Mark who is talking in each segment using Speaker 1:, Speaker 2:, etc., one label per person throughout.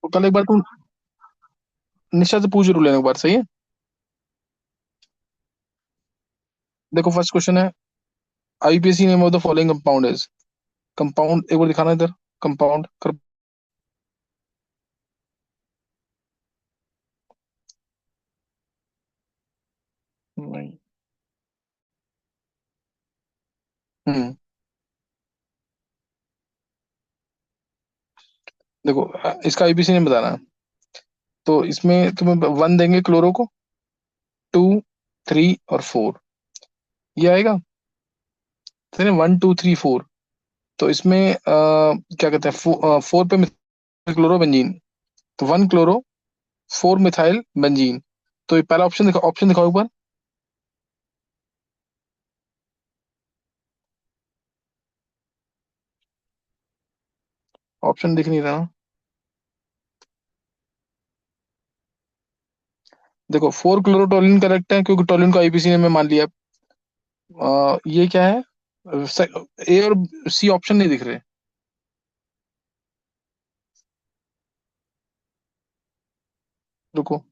Speaker 1: तो कल एक बार तुम निशा से पूछ रू लेना एक बार, सही है। देखो फर्स्ट क्वेश्चन है, IUPAC name of the following compound is. Compound एक बार दिखाना इधर, कंपाउंड कर। नहीं। हम्म। देखो इसका आईपीसी नेम बताना है। तो इसमें तुम्हें वन देंगे क्लोरो को, टू, थ्री और फोर, ये आएगा। ठीक है, वन टू थ्री फोर। तो इसमें क्या कहते हैं, फोर पे क्लोरो बेंजीन, तो one chloro, four methyl benzene. तो ये पहला ऑप्शन दिखा, ऑप्शन दिखाओ एक बार। ऑप्शन दिख नहीं रहा। देखो फोर क्लोरोटोलिन करेक्ट है, क्योंकि टोलिन को आईपीसी ने में मान लिया। ये क्या है, ए और सी ऑप्शन नहीं दिख रहे। रुको,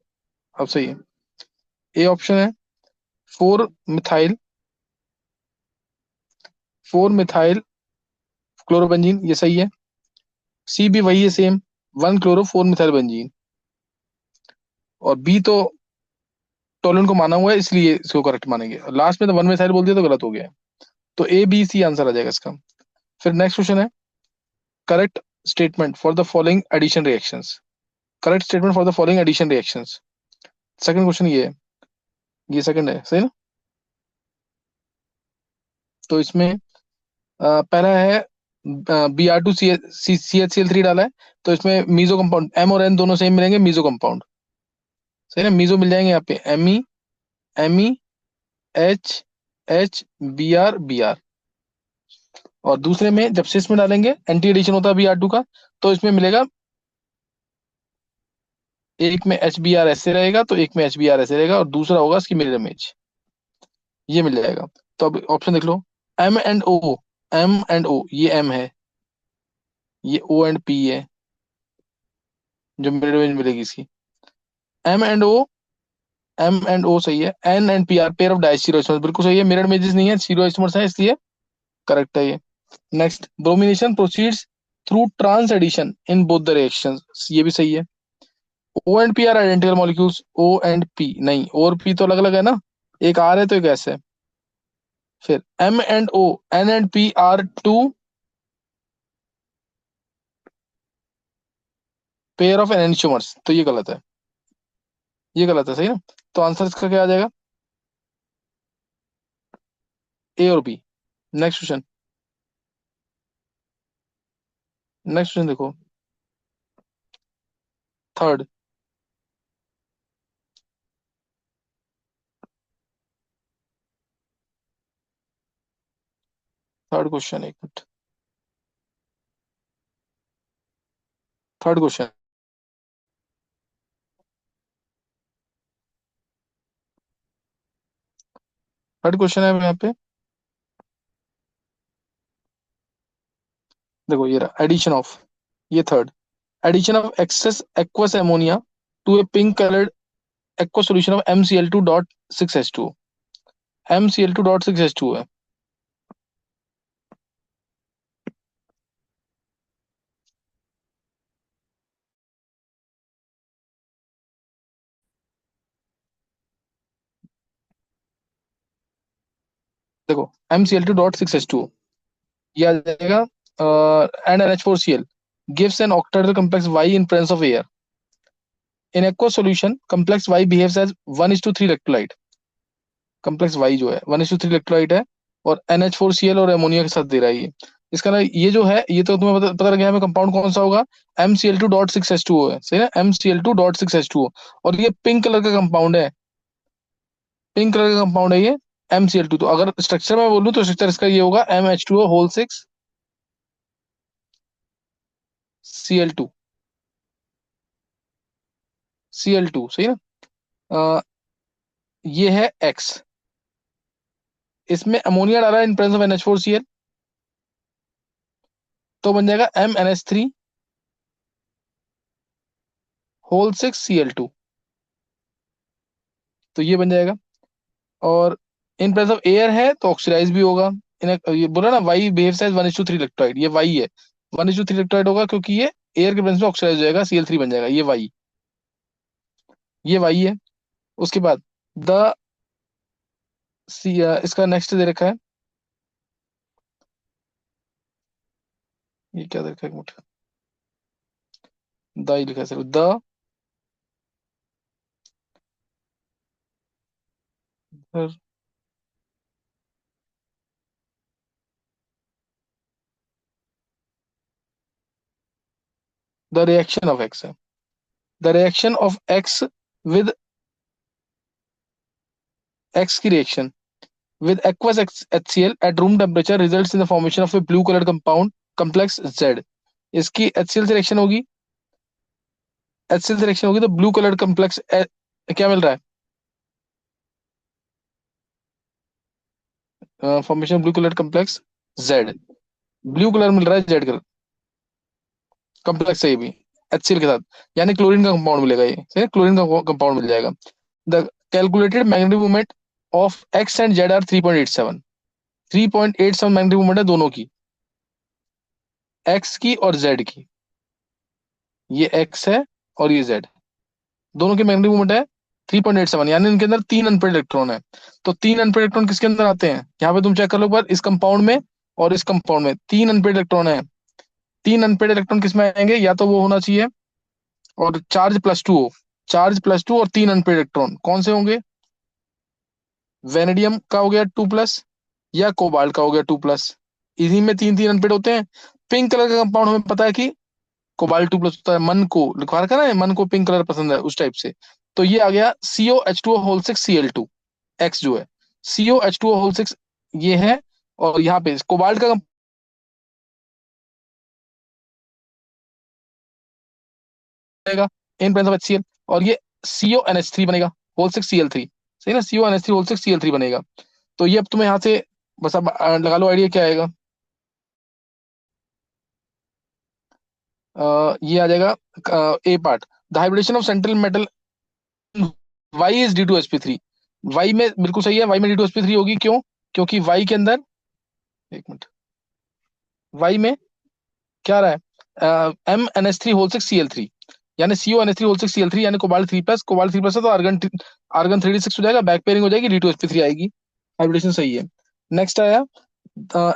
Speaker 1: अब सही है। ए ऑप्शन है four methyl, four methyl chlorobenzene, ये सही है। सी भी वही है same, one chloro four methyl benzene. और बी तो टोलिन को माना हुआ है, इसलिए इसको करेक्ट मानेंगे। लास्ट में तो वन मिथाइल बोल दिया तो गलत हो गया। तो ए बी सी आंसर आ जाएगा इसका। फिर नेक्स्ट क्वेश्चन है, correct statement for the following addition reactions. Correct statement for the following addition reactions. Second question ये है, ये सेकंड है, सही ना। तो इसमें पहला है Br2 CH3 डाला है। तो इसमें मीजो कंपाउंड, एम और एन दोनों सेम मिलेंगे, मीजो कंपाउंड। सही ना, मीजो मिल जाएंगे यहाँ पे, M E H H B R. और दूसरे में जब सिस में डालेंगे, एंटी एडिशन होता है Br2 का, तो इसमें मिलेगा, एक में HBr ऐसे रहेगा, तो एक में HBr ऐसे रहेगा, और दूसरा होगा इसकी मिरर इमेज, ये मिल जाएगा। तो अब ऑप्शन देख लो, M&O, M&O, ये M है, ये O&P है, जो मिरर इमेज मिलेगी इसकी। M&O सही है। N and P pair of diastereoisomers, बिल्कुल सही है। मिरर इमेजेस नहीं है, सीरो आइसोमर्स है, इसलिए करेक्ट है ये। Next, bromination proceeds through trans addition in both the reactions, ये भी सही है। O and P are identical molecules, O and P नहीं, O और P तो अलग अलग है ना, एक आर है तो एक एस है। फिर M&O, N and P are two pair of enantiomers, तो ये गलत है, ये गलत है, सही ना। तो आंसर इसका क्या आ जाएगा, ए और B. Next question, next question देखो, थर्ड, थर्ड क्वेश्चन, एक minute, third question, third question है यहाँ पे। देखो ये रहा, एडिशन ऑफ, ये third, addition of excess aqueous ammonia to a pink coloured aqua solution of MCl2.6H2। MCl2.6H2 है। देखो MCl2.6H2, ये आ जाएगा, and NH4Cl gives an octahedral complex Y in presence of air. In aqueous solution, complex Y behaves as 1:3 electrolyte। complex Y जो है 1:3 electrolyte है, और NH4Cl और अमोनिया के साथ दे रहा है ये। इसका ना ये जो है, ये तो तुम्हें पता लग गया हमें कंपाउंड कौन सा होगा, MCl2.6H2O है, सही है, MCl2.6H2O। और ये पिंक कलर का कंपाउंड है, पिंक कलर का कंपाउंड है ये, MCl2। तो अगर स्ट्रक्चर में बोलूं तो स्ट्रक्चर इसका ये होगा, MH2O6Cl2, Cl2, सही ना। अ, ये है X, इसमें अमोनिया डाला है इन प्रेजेंस ऑफ NH4Cl, तो बन जाएगा MnH3, होल 6 Cl2, तो ये बन जाएगा। और इन प्रेजेंस ऑफ एयर है तो ऑक्सीडाइज भी होगा। ये बोला ना वाई बिहेव्स एज 1:3 इलेक्ट्रोलाइट, ये वाई है। 1:3 इलेक्ट्रोलाइट होगा क्योंकि ये एयर के प्रेजेंस में ऑक्सीडाइज हो जाएगा, Cl3 बन जाएगा, ये वाई। ये वाई है। उसके बाद द इसका नेक्स्ट दे रखा है, ये क्या दे रखा है, एक मिनट, द ही लिखा है सिर्फ the, the reaction of X है। The reaction of X with X की reaction with aqueous HCl at room temperature results in the formation of a blue colored compound complex Z। इसकी HCl से reaction होगी, HCl से reaction होगी तो blue coloured complex क्या मिल रहा है, formation blue coloured complex Z। Blue colour मिल रहा है जेड कलर कम्प्लेक्स से, ये भी HCl के साथ, यानी क्लोरीन का कंपाउंड मिलेगा, ये सही है, क्लोरीन का कंपाउंड मिल जाएगा। The calculated magnetic moment of X and Z are 3.87। 3.87 magnetic moment है दोनों की, एक्स की और जेड की। ये एक्स है और ये जेड, दोनों की मैग्नेटिक मोमेंट है 3.87, यानी इनके अंदर 3 अनपेड इलेक्ट्रॉन है। तो 3 अनपेड इलेक्ट्रॉन किसके अंदर आते हैं, यहाँ पे तुम चेक कर लो एक बार, इस कंपाउंड में और इस कंपाउंड में 3 अनपेड इलेक्ट्रॉन है। 3 अनपेड इलेक्ट्रॉन किसमें आएंगे, या तो वो होना चाहिए और चार्ज +2 हो, चार्ज +2 और 3 अनपेड इलेक्ट्रॉन कौन से होंगे, वेनेडियम का हो गया 2+, या कोबाल्ट का हो गया 2+। इन्हीं में 3 3 अनपेड होते हैं। पिंक कलर का कंपाउंड हमें पता है कि कोबाल्ट 2+ होता है, मन को लिखवा रखा है ना, मन को पिंक कलर पसंद है उस टाइप से। तो ये आ गया COH2O6 Cl2, एक्स जो है COH2O6 ये है। और यहाँ पे कोबाल्ट का बनेगा इन प्रेजेंस ऑफ HCl, और ये CONH3 बनेगा होल 6 Cl3, सही ना, CONH3 होल 6 Cl3 बनेगा। तो ये अब तुम्हें यहाँ से बस अब लगा लो आइडिया क्या आएगा। ये आ जाएगा A part, the hybridisation of central metal Y is D2sp3। Y में बिल्कुल सही है, वाई में D2sp3 होगी, क्यों, क्योंकि वाई के अंदर, एक मिनट, वाई में क्या रहा है, MnH3 होल 6 Cl3, यानी CONH3 होल 6 Cl3, यानी कोबाल्ट 3+, कोबाल्ट 3+ है तो आर्गन 3d6 हो जाएगा, बैक पेयरिंग हो जाएगी, D2sp3 आएगी, हाइब्रिडेशन सही है। नेक्स्ट आया,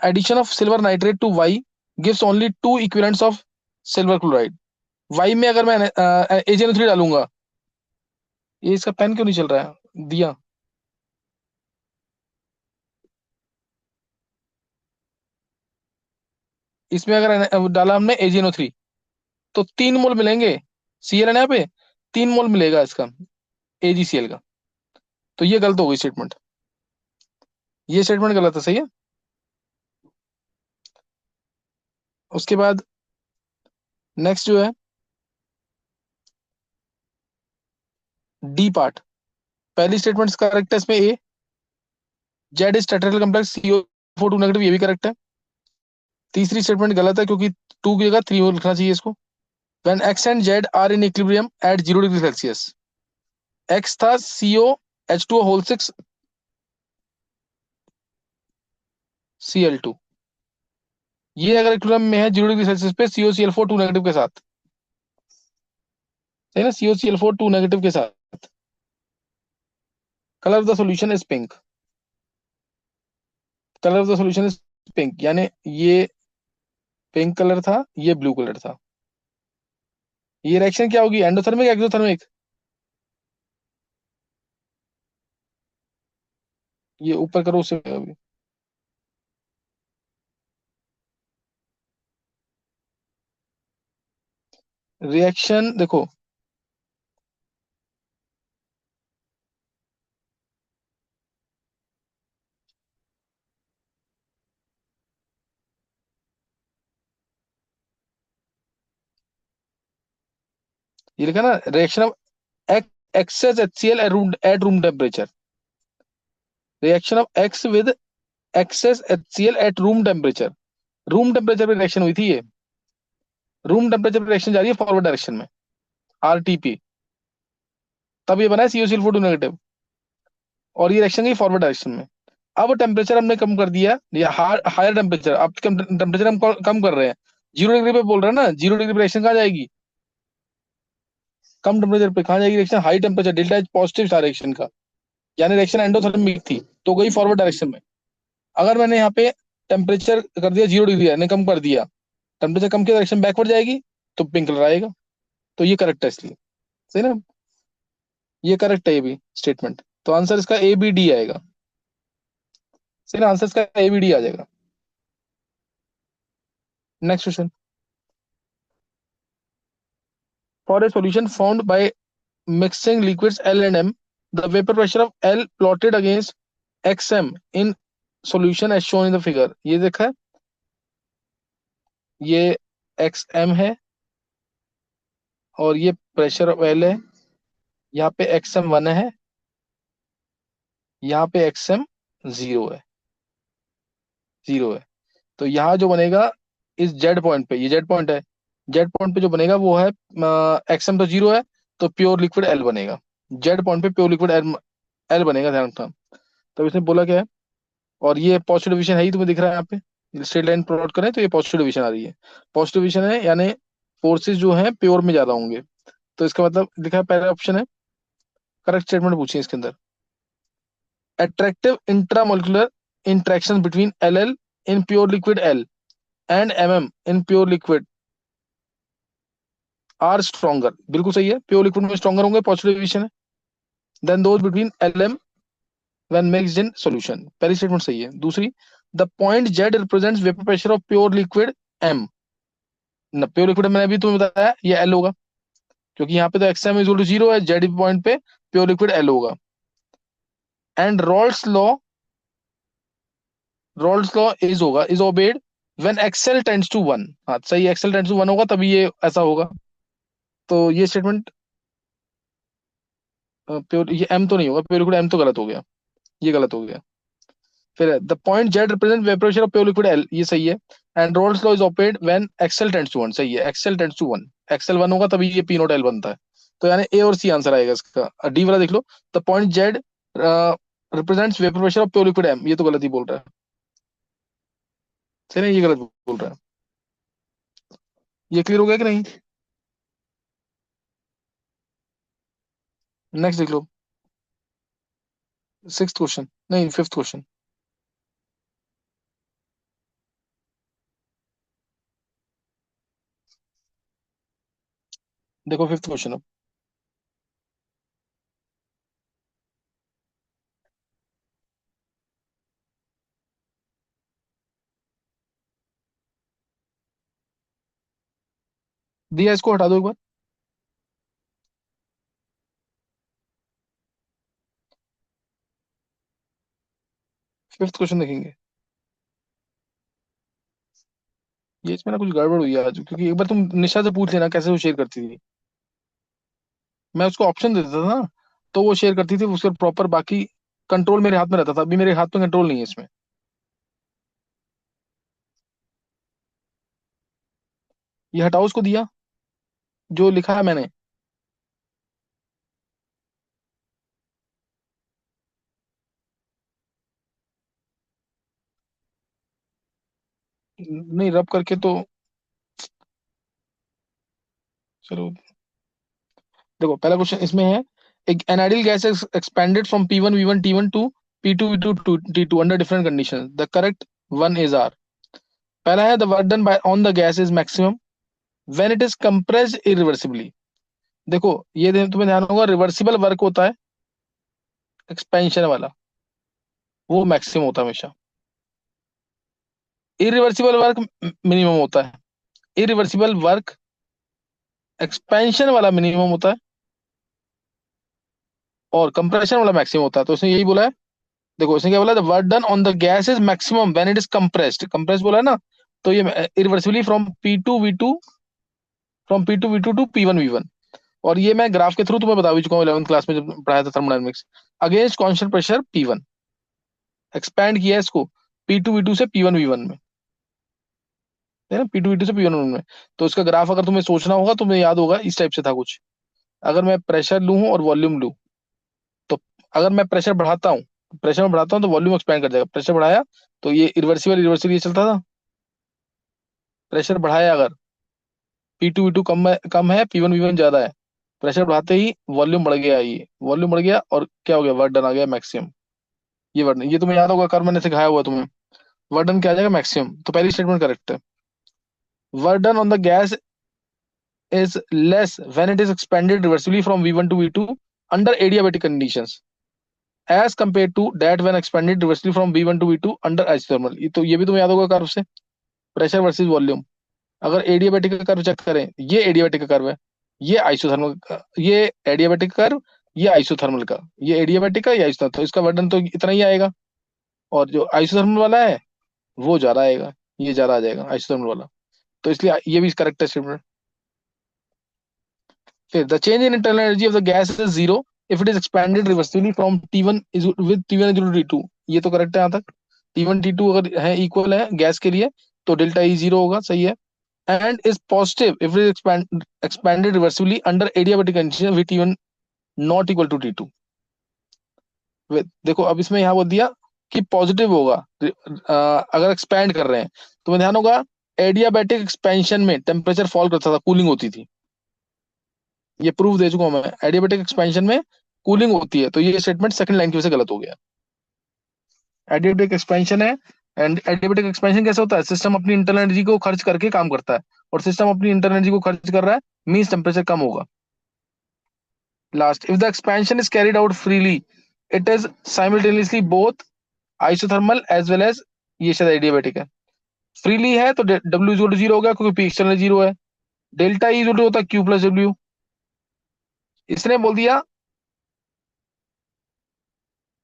Speaker 1: addition of silver nitrate to Y gives only 2 equivalents of silver chloride. Y में अगर मैं AgNO3 डालूंगा, ये इसका पेन क्यों नहीं चल रहा है, दिया, इसमें अगर डाला हमने AgNO3 तो 3 मोल मिलेंगे, Cl है ना यहाँ पे, 3 मोल मिलेगा इसका AgCl का। तो ये गलत हो गई स्टेटमेंट, ये स्टेटमेंट गलत है, सही है। उसके बाद नेक्स्ट जो है डी पार्ट, पहली स्टेटमेंट करेक्ट है इसमें, a Z is tetrahedral complex CO4 2 ये भी करेक्ट है। तीसरी स्टेटमेंट गलत है क्योंकि 2 की जगह 3 लिखना चाहिए इसको। When X and Z are in equilibrium at 0 degree Celsius, X था COH2O6 Cl2, ये अगर इक्विलिब्रियम में है 0 डिग्री सेल्सियस पे COCl4 2 के साथ, सही ना, COCl4 2 के साथ। Colour of the solution is pink, colour of the solution is pink, यानी ये पिंक कलर था, ये ब्लू कलर था। ये रिएक्शन क्या होगी, एंडोथर्मिक एक्सोथर्मिक, ये ऊपर करो उससे अभी। रिएक्शन देखो, ये लिखा ना, reaction of excess HCl at room temperature, reaction of X with excess HCl at room temperature पे रिएक्शन हुई थी ये, रूम टेम्परेचर पे रिएक्शन जा रही है फॉरवर्ड डायरेक्शन में। RTP, तब ये बना है COCl4 नेगेटिव, और ये रिएक्शन गई फॉरवर्ड डायरेक्शन में। अब टेम्परेचर हमने कम कर दिया, या हायर टेम्परेचर, अब टेम्परेचर हम कम कर रहे हैं, 0 डिग्री पे बोल रहे हैं ना, 0 डिग्री पे रिएक्शन कहाँ जाएगी, कम टेम्परेचर पे कहाँ जाएगी reaction, high temperature, delta H positive था रिएक्शन का, यानी रिएक्शन एंडोथर्मिक थी, तो गई फॉरवर्ड डायरेक्शन में। अगर मैंने यहाँ पे टेम्परेचर कर दिया 0 डिग्री, यानी कम कर दिया, टेम्परेचर कम किया, रिएक्शन बैकवर्ड जाएगी, तो पिंक कलर आएगा। तो ये करेक्ट है इसलिए, सही ना, ये करेक्ट है ये भी स्टेटमेंट। तो आंसर इसका ABD आएगा, सही ना, आंसर इसका ABD आ जाएगा। Next question, for a solution found by mixing liquids L and M, the vapor pressure of L plotted against XM in solution as shown in the figure। ये देखा है, ये XM है और ये प्रेशर ऑफ L है, यहाँ पे XM1 है, यहाँ पे XM0 है, 0 है। तो यहाँ जो बनेगा इस जेड पॉइंट पे, ये जेड पॉइंट है, जेड पॉइंट पे जो बनेगा वो है XM तो 0 है, तो प्योर लिक्विड L बनेगा, जेड पॉइंट पे प्योर लिक्विड L बनेगा, ध्यान रखना। तब इसने बोला क्या है, और ये पॉजिटिव डिवीजन है ही, तुम्हें दिख रहा है यहाँ पे, स्ट्रेट लाइन प्लॉट करें तो ये पॉजिटिव डिवीजन आ रही है, पॉजिटिव डिवीजन है, यानी फोर्सेस जो हैं प्योर में ज्यादा होंगे। तो इसका मतलब लिखा है, पहला ऑप्शन है करेक्ट स्टेटमेंट पूछी है इसके अंदर। Attractive intramolecular interaction between LL in pure liquid L and MM in pure liquid are stronger, बिल्कुल सही है, प्योर लिक्विड में स्ट्रॉन्गर होंगे, पॉजिटिव डिवीजन है, then those between LM when mixed in solution, पहली स्टेटमेंट सही है। दूसरी, the point Z represents vapour pressure of pure liquid M, न प्योर लिक्विड मैंने अभी तुम्हें बताया ये L होगा, क्योंकि यहाँ पे तो XM इज इक्वल टू 0 है, जेड पॉइंट पे प्योर लिक्विड L होगा। एंड रॉल्स लॉ इज होगा, is obeyed when XL tends to 1, हाँ सही, एक्सएल टेंड्स टू 1 होगा तभी ये ऐसा होगा। तो ये स्टेटमेंट प्योर, ये M तो नहीं होगा, प्योर लिक्विड M तो गलत हो गया, ये गलत हो गया। फिर the point Z represent vapour pressure of pure liquid L, ये सही है। And Raoult's law is obeyed when XL tends to 1, सही है, एक्सएल टेंड्स टू 1, एक्सएल 1 होगा तभी ये P नॉट L बनता है। तो यानी A और C आंसर आएगा इसका। डी वाला देख लो, the point Z represents vapour pressure of pure liquid M, ये तो गलत ही बोल रहा है, सही ना, ये गलत बोल रहा है। ये क्लियर हो गया कि नहीं? नेक्स्ट देख लो, सिक्स्थ क्वेश्चन, नहीं फिफ्थ क्वेश्चन, देखो फिफ्थ क्वेश्चन अब। दिया, इसको हटा दो एक बार। फिफ्थ क्वेश्चन देखेंगे। ये इसमें ना कुछ गड़बड़ हुई है आज, क्योंकि एक बार तुम निशा से पूछ लेना कैसे वो शेयर करती थी, मैं उसको ऑप्शन दे देता था ना, तो वो शेयर करती थी उसका प्रॉपर, बाकी कंट्रोल मेरे हाथ में रहता था, अभी मेरे हाथ में कंट्रोल नहीं है इसमें। ये हटाओ उसको, दिया जो लिखा है मैंने। नहीं, रब करके तो, चलो देखो, पहला क्वेश्चन इसमें है, एक an ideal gas expanded from P1 V1 T1 to P2 V2 T2 under different condition, the correct one is are. पहला है, the work done by on the gas is maximum when it is compressed irreversibly. देखो ये तुम्हें ध्यान होगा, reversible work होता है expansion वाला, वो मैक्सिमम होता है हमेशा, इरिवर्सिबल वर्क मिनिमम होता है, इरिवर्सिबल वर्क एक्सपेंशन वाला मिनिमम होता है, और कंप्रेशन वाला मैक्सिमम होता है। तो उसने यही बोला है, देखो इसने क्या बोला, the work done on the gas is maximum when it is compressed, compress बोला है ना, तो ये इरिवर्सिबली फ्रॉम P2 V2 और ये मैं ग्राफ के थ्रू तुम्हें बता भी चुका हूँ 11th क्लास में जब पढ़ाया था thermodynamics, against constant pressure P1 expand किया है इसको P2 V2 से P1 V1 में, है ना, P2 V2 से P1 में। तो इसका ग्राफ अगर तुम्हें सोचना होगा, तुम्हें याद होगा इस टाइप से था कुछ, अगर मैं प्रेशर लूँ और वॉल्यूम लूँ, तो अगर मैं प्रेशर बढ़ाता हूँ, प्रेशर में बढ़ाता हूँ तो वॉल्यूम एक्सपैंड कर जाएगा। प्रेशर बढ़ाया तो ये इरिवर्सिबल इरिवर्सिबल ये चलता था। प्रेशर बढ़ाया अगर, P2 V2 कम है, P1 V1 ज्यादा है, प्रेशर बढ़ाते ही वॉल्यूम बढ़ गया, ये वॉल्यूम बढ़ गया और क्या हो गया, वर्क डन आ गया मैक्सिमम। ये वर्क, ये तुम्हें याद होगा, कर मैंने सिखाया हुआ तुम्हें। वर्क डन क्या आ जाएगा, मैक्सिमम। तो पहली स्टेटमेंट करेक्ट है। Work done on the gas is less when it is expanded reversibly from V1 to V2 under adiabatic conditions as compared to that when expanded reversibly from V1 to V2 under isothermal। ये भी तुम्हें याद होगा curve से, pressure versus volume. अगर adiabatic का curve check करें, ये एडियाबैटिक का कर्व है, ये आइसोथर्मल का, ये एडियाबैटिक कर्व, ये आइसोथर्मल का, ये एडियाबैटिक का, ये आइसोथर्मल, तो इसका वर्डन तो इतना ही आएगा। और जो आइसोथर्मल वाला है वो ज्यादा आएगा, ये ज्यादा आ जाएगा आइसोथर्मल वाला। तो इसलिए ये भी करेक्ट है स्टेटमेंट। फिर the change in internal energy of the gas is zero if it is expanded reversibly from T1 is with T1 equal to T2। ये तो करेक्ट है यहाँ तक। T1 T2 अगर है इक्वल है गैस के लिए तो डेल्टा E जीरो होगा, सही है। And is positive if it is expanded reversibly under adiabatic condition with T1 not equal to T2। देखो अब इसमें यहाँ बोल दिया कि पॉजिटिव होगा अगर एक्सपैंड कर रहे हैं। तुम्हें ध्यान होगा एडियाबैटिक एक्सपेंशन में टेम्परेचर फॉल करता था, कूलिंग होती थी। ये प्रूफ दे चुका हूं मैं, एडियाबैटिक एक्सपेंशन में कूलिंग होती है। तो ये स्टेटमेंट सेकंड लाइन की वजह से गलत हो गया। एडियाबैटिक एक्सपेंशन है, एंड एडियाबैटिक एक्सपेंशन कैसे होता है, सिस्टम अपनी इंटरनल एनर्जी को खर्च करके काम करता है, और सिस्टम अपनी इंटरनल एनर्जी को खर्च कर रहा है, मींस टेम्परेचर कम होगा। Last, if the expansion is carried out freely it is simultaneously both isothermal as well as, ये शायद एडियाबैटिक है। फ्रीली है तो डब्ल्यू इक्वल टू जीरो होगा क्योंकि पी एक्सटर्नल जीरो है। डेल्टा ई इक्वल टू होता है क्यू प्लस डब्ल्यू। इसने बोल दिया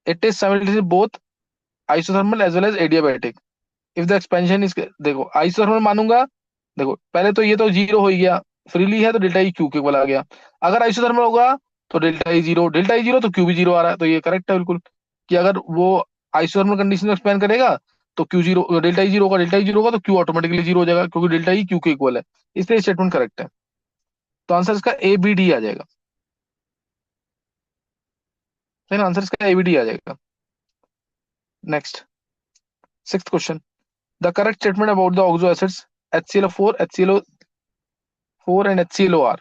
Speaker 1: it is simultaneously both isothermal as well as adiabatic if the expansion is, देखो आइसोथर्मल मानूंगा, देखो पहले तो ये तो जीरो हो ही गया, फ्रीली है तो डेल्टा ई क्यू के इक्वल आ गया। अगर आइसोथर्मल होगा तो delta E zero, delta E zero तो क्यू भी जीरो आ रहा है, तो ये करेक्ट है बिल्कुल, कि अगर वो आइसोथर्मल कंडीशन में एक्सपेंड करेगा तो Q zero, delta E zero होगा, डेल्टा ई जीरो होगा तो क्यू ऑटोमेटिकली जीरो हो जाएगा क्योंकि डेल्टा ई क्यू के इक्वल है। इसलिए स्टेटमेंट करेक्ट है। तो आंसर इसका ए बी डी आ जाएगा, है ना, आंसर इसका ए बी डी आ जाएगा। Next, sixth question, the correct statement about the oxo acids HClO4 HClO4 and HClOr।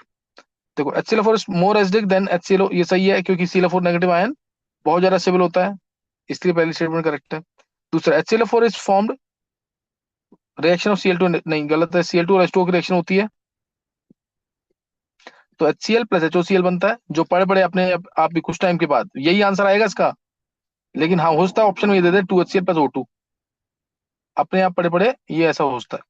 Speaker 1: देखो HClO4 is more acidic then HClO, ये सही है क्योंकि ClO4 नेगेटिव आयन बहुत ज्यादा स्टेबल होता है, इसलिए पहली स्टेटमेंट करेक्ट है। दूसरा, HClO4 is formed reaction of Cl2, नहीं गलत है, Cl2 और H2O की रिएक्शन होती है तो HCl प्लस HOCl बनता है, जो पढ़े पढ़े अपने आप भी कुछ टाइम के बाद यही आंसर आएगा इसका। लेकिन हाँ हो सकता है ऑप्शन में ये दे दे 2HCl प्लस O2, अपने आप पढ़े पढ़े ये ऐसा हो सकता है।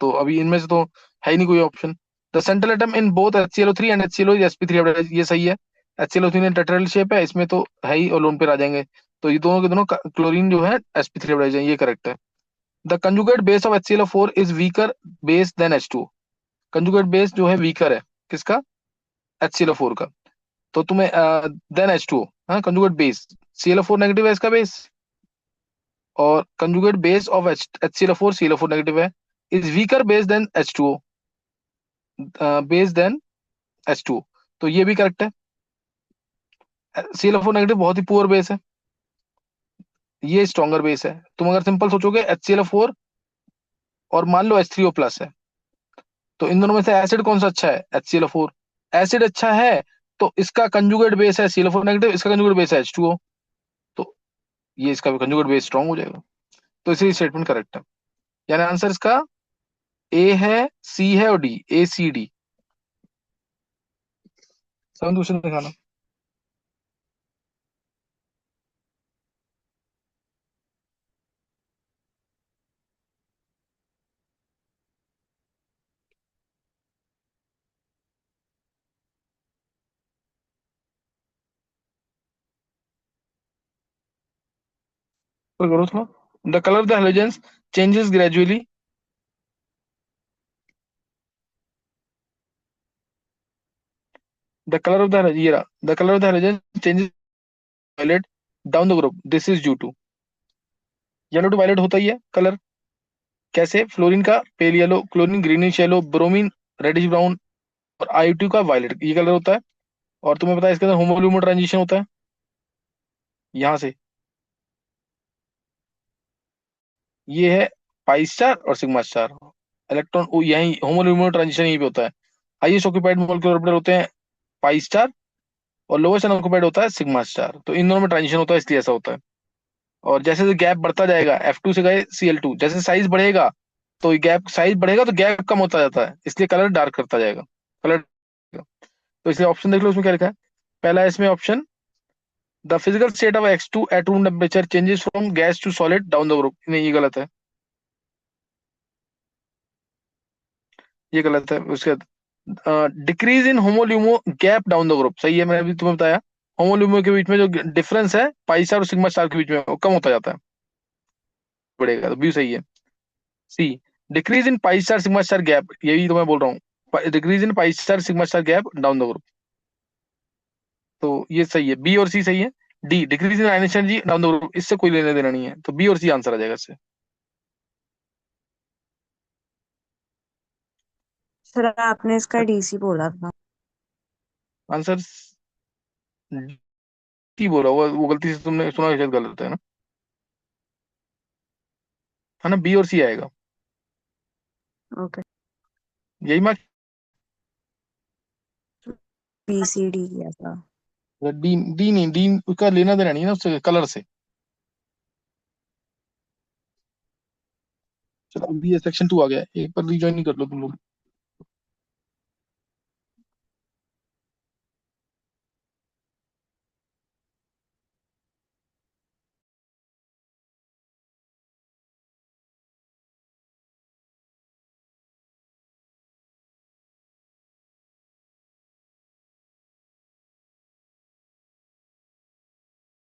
Speaker 1: तो अभी इनमें से तो है ही नहीं कोई option. The central atom in both HClO3 and HClO is sp3, ये सही है। HClO3 में टेट्राहेड्रल शेप है, इसमें तो है ही, और लोन पे आ जाएंगे, तो ये दोनों के दोनों क्लोरीन जो है sp3, ये करेक्ट है। The conjugate base of HClO4 is weaker base than H2। Conjugate base जो है वीकर है किसका, HClO4 का। तो तुम्हें देन H2O, हाँ कंजुगेट बेस, ClO4 नेगेटिव है इसका बेस, और conjugate base of HClO4 ClO4 negative है, is weaker base than H2O, base than H2O, तो ये भी करेक्ट है। ClO4 नेगेटिव बहुत ही पुअर बेस है, ये स्ट्रॉन्गर बेस है। तुम अगर सिंपल सोचोगे HClO4 और मान लो H3O प्लस है, तो इन दोनों में से एसिड कौन सा अच्छा है, HClO4 एसिड अच्छा है, तो इसका कंजुगेट बेस है ClO4 नेगेटिव, इसका कंजुगेट बेस है H2O, तो ये इसका भी कंजुगेट बेस स्ट्रॉन्ग हो जाएगा, तो इसी स्टेटमेंट करेक्ट है। यानी आंसर इसका ए है, सी है और डी, ACD। सेवन क्वेश्चन दिखाना। पर करो थोड़ा। The colour of the halogens changes gradually, the colour of the, ये रहा, the colour of the halogens changes violet down the group, this is due to, yellow to violet होता ही है colour, कैसे, फ्लोरीन का pale yellow, chlorine greenish yellow, bromine reddish brown, और IoT का violet ये कलर होता है। और तुम्हें पता है इसके अंदर होमोल्यूमो ट्रांजिशन होता है यहाँ से। ये है पाई स्टार और सिग्मा स्टार। इलेक्ट्रॉन यही होमोल्यूमो ट्रांजिशन यहीं पे होता है। हाईएस्ट ऑक्यूपाइड मॉलिक्यूलर ऑर्बिटल होते हैं पाई स्टार, और लोवेस्ट अनऑक्यूपाइड होता है सिग्मा स्टार। तो इन दोनों में ट्रांजिशन होता है, इसलिए ऐसा होता है। और जैसे जैसे गैप बढ़ता जाएगा, F2 से गए Cl2, जैसे साइज बढ़ेगा तो गैप साइज बढ़ेगा तो गैप कम होता जाता है, इसलिए कलर डार्क करता जाएगा। कलर, तो इसलिए ऑप्शन देख लो उसमें क्या लिखा है। पहला है इसमें option, the physical state of X2 at room temperature changes from gas to solid down the group. नहीं, ये गलत है, ये गलत है। उसके बाद decrease in HOMO LUMO gap down the group, सही है, मैंने अभी तुम्हें बताया। होमोल्यूमो के बीच में जो डिफरेंस है पाई स्टार और सिग्मा स्टार के बीच में, वो कम होता जाता है, बढ़ेगा, तो भी सही है। C, decrease in pi star sigma star gap, यही तो मैं बोल रहा हूँ, decrease in pi star sigma star gap down the group. तो ये सही है, बी और सी सही है। D, decrease in ionic energy down the group, इससे कोई लेने देना नहीं है, तो बी और सी आंसर आ जाएगा इससे।
Speaker 2: सर आपने इसका डीसी बोला था।
Speaker 1: आंसर डी बोला, वो गलती से तुमने सुना, शायद गलत है ना, है ना, बी और सी आएगा।
Speaker 2: ओके।
Speaker 1: यही मैं,
Speaker 2: बी सी डी किया था।
Speaker 1: डी, डी नहीं, डी उसका लेना देना नहीं है ना उससे, कलर से। चलो अभी ये सेक्शन 2 आ गया, एक बार रिज्वाइन कर लो तुम लोग।